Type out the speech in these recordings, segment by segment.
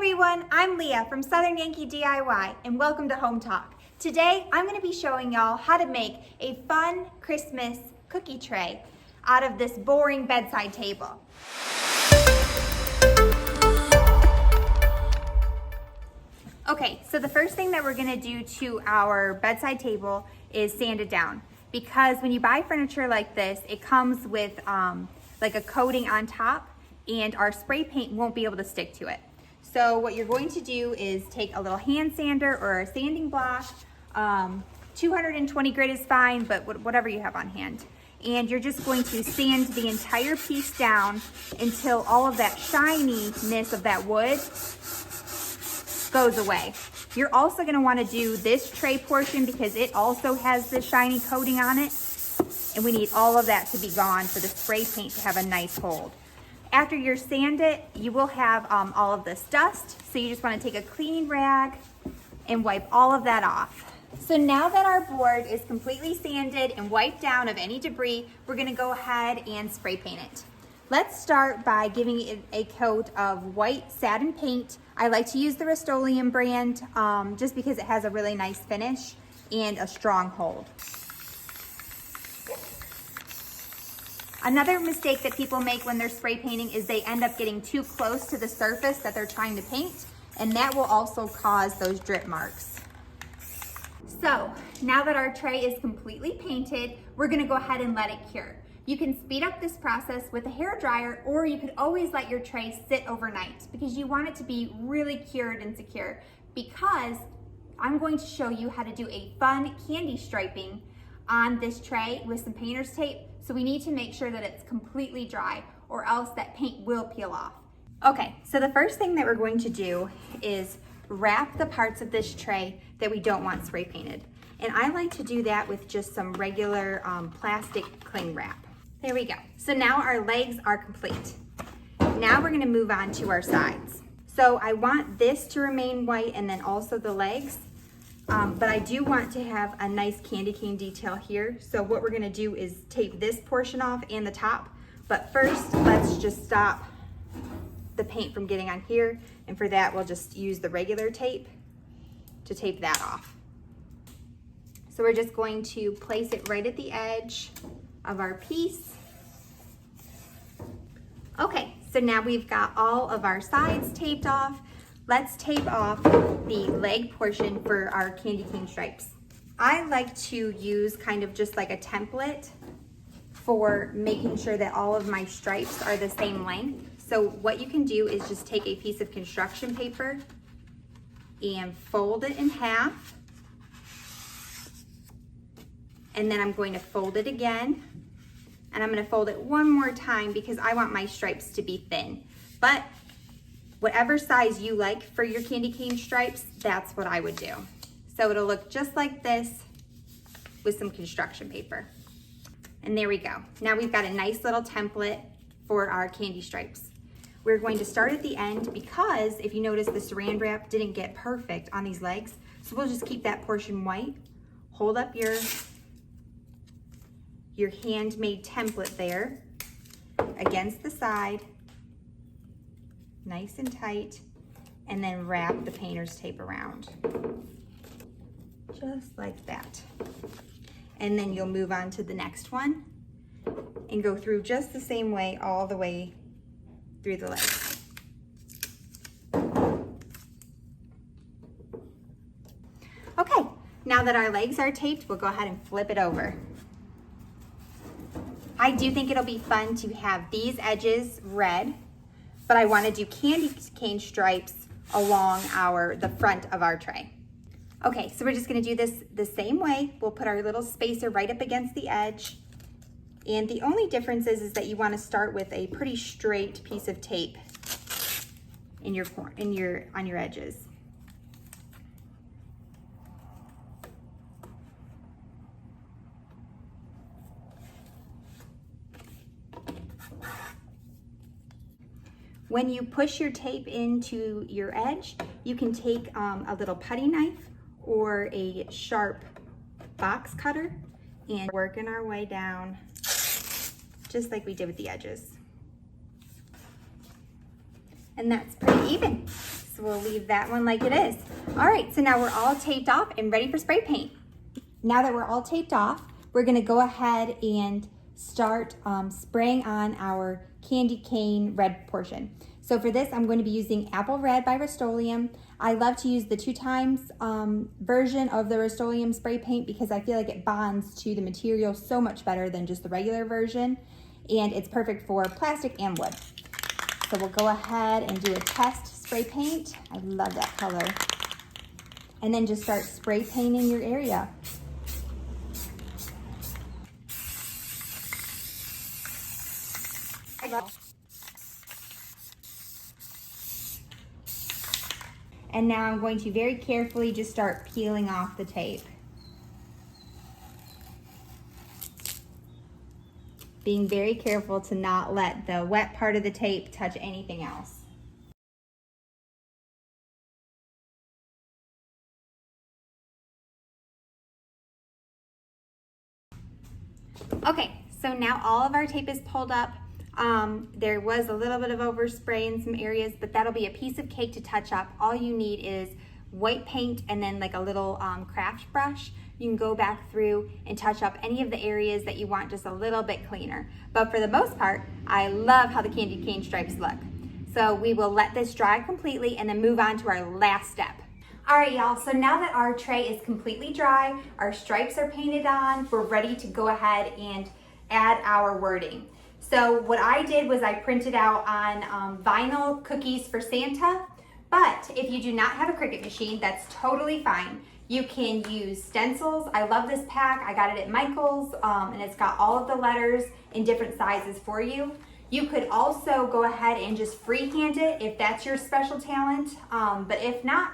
everyone, I'm Leah from Southern Yankee DIY and welcome to Hometalk. Today I'm going to be showing y'all how to make a fun Christmas cookie tray out of this boring bedside table. Okay, so the first thing that we're going to do to our bedside table is sand it down, because when you buy furniture like this, it comes with like a coating on top and our spray paint won't be able to stick to it. So what you're going to do is take a little hand sander or a sanding block, 220 grit is fine, but whatever you have on hand. And you're just going to sand the entire piece down until all of that shininess of that wood goes away. You're also going to want to do this tray portion because it also has this shiny coating on it. And we need all of that to be gone for the spray paint to have a nice hold. After you're sanded, you will have all of this dust. So you just want to take a clean rag and wipe all of that off. So now that our board is completely sanded and wiped down of any debris, we're going to go ahead and spray paint it. Let's start by giving it a coat of white satin paint. I like to use the Rust-Oleum brand just because it has a really nice finish and a strong hold. Another mistake that people make when they're spray painting is they end up getting too close to the surface that they're trying to paint, and that will also cause those drip marks. So now that our tray is completely painted, we're gonna go ahead and let it cure. You can speed up this process with a hair dryer, or you could always let your tray sit overnight because you want it to be really cured and secure, because I'm going to show you how to do a fun candy striping on this tray with some painter's tape. So we need to make sure that it's completely dry or else that paint will peel off. Okay, so the first thing that we're going to do is wrap the parts of this tray that we don't want spray painted. And I like to do that with just some regular plastic cling wrap. There we go. So now our legs are complete. Now we're gonna move on to our sides. So I want this to remain white and then also the legs. But I do want to have a nice candy cane detail here. So what we're gonna do is tape this portion off and the top. But first, let's just stop the paint from getting on here. And for that, we'll just use the regular tape to tape that off. So we're just going to place it right at the edge of our piece. Okay, so now we've got all of our sides taped off. Let's tape off the leg portion for our candy cane stripes. I like to use kind of just like a template for making sure that all of my stripes are the same length. So what you can do is just take a piece of construction paper and fold it in half. And then I'm going to fold it again. And I'm gonna fold it one more time because I want my stripes to be thin. But whatever size you like for your candy cane stripes, that's what I would do. So it'll look just like this with some construction paper. And there we go. Now we've got a nice little template for our candy stripes. We're going to start at the end because if you notice, the saran wrap didn't get perfect on these legs. So we'll just keep that portion white. Hold up your handmade template there against the side, nice and tight, and then wrap the painter's tape around, just like that. And then you'll move on to the next one and go through just the same way all the way through the legs. Okay, now that our legs are taped, we'll go ahead and flip it over. I do think it'll be fun to have these edges red, but I want to do candy cane stripes along the front of our tray. Okay, so we're just going to do this the same way. We'll put our little spacer right up against the edge. And the only difference is that you want to start with a pretty straight piece of tape on your edges. When you push your tape into your edge, you can take a little putty knife or a sharp box cutter and working our way down just like we did with the edges. And that's pretty even. So we'll leave that one like it is. All right, so now we're all taped off and ready for spray paint. Now that we're all taped off, we're gonna go ahead and start spraying on our candy cane red portion. So for this, I'm going to be using Apple Red by Rust-Oleum. I love to use the 2x version of the Rust-Oleum spray paint because I feel like it bonds to the material so much better than just the regular version. And it's perfect for plastic and wood. So we'll go ahead and do a test spray paint. I love that color. And then just start spray painting your area. And now I'm going to very carefully just start peeling off the tape. Being very careful to not let the wet part of the tape touch anything else. Okay, so now all of our tape is pulled up. There was a little bit of overspray in some areas, but that'll be a piece of cake to touch up. All you need is white paint and then like a little craft brush. You can go back through and touch up any of the areas that you want just a little bit cleaner. But for the most part, I love how the candy cane stripes look. So we will let this dry completely and then move on to our last step. All right, y'all, so now that our tray is completely dry, our stripes are painted on, we're ready to go ahead and add our wording. So what I did was I printed out on vinyl cookies for Santa, but if you do not have a Cricut machine, that's totally fine. You can use stencils. I love this pack. I got it at Michael's, and it's got all of the letters in different sizes for you. You could also go ahead and just freehand it if that's your special talent, but if not,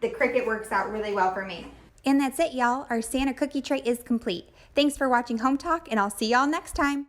the Cricut works out really well for me. And that's it, y'all. Our Santa cookie tray is complete. Thanks for watching Home Talk, and I'll see y'all next time.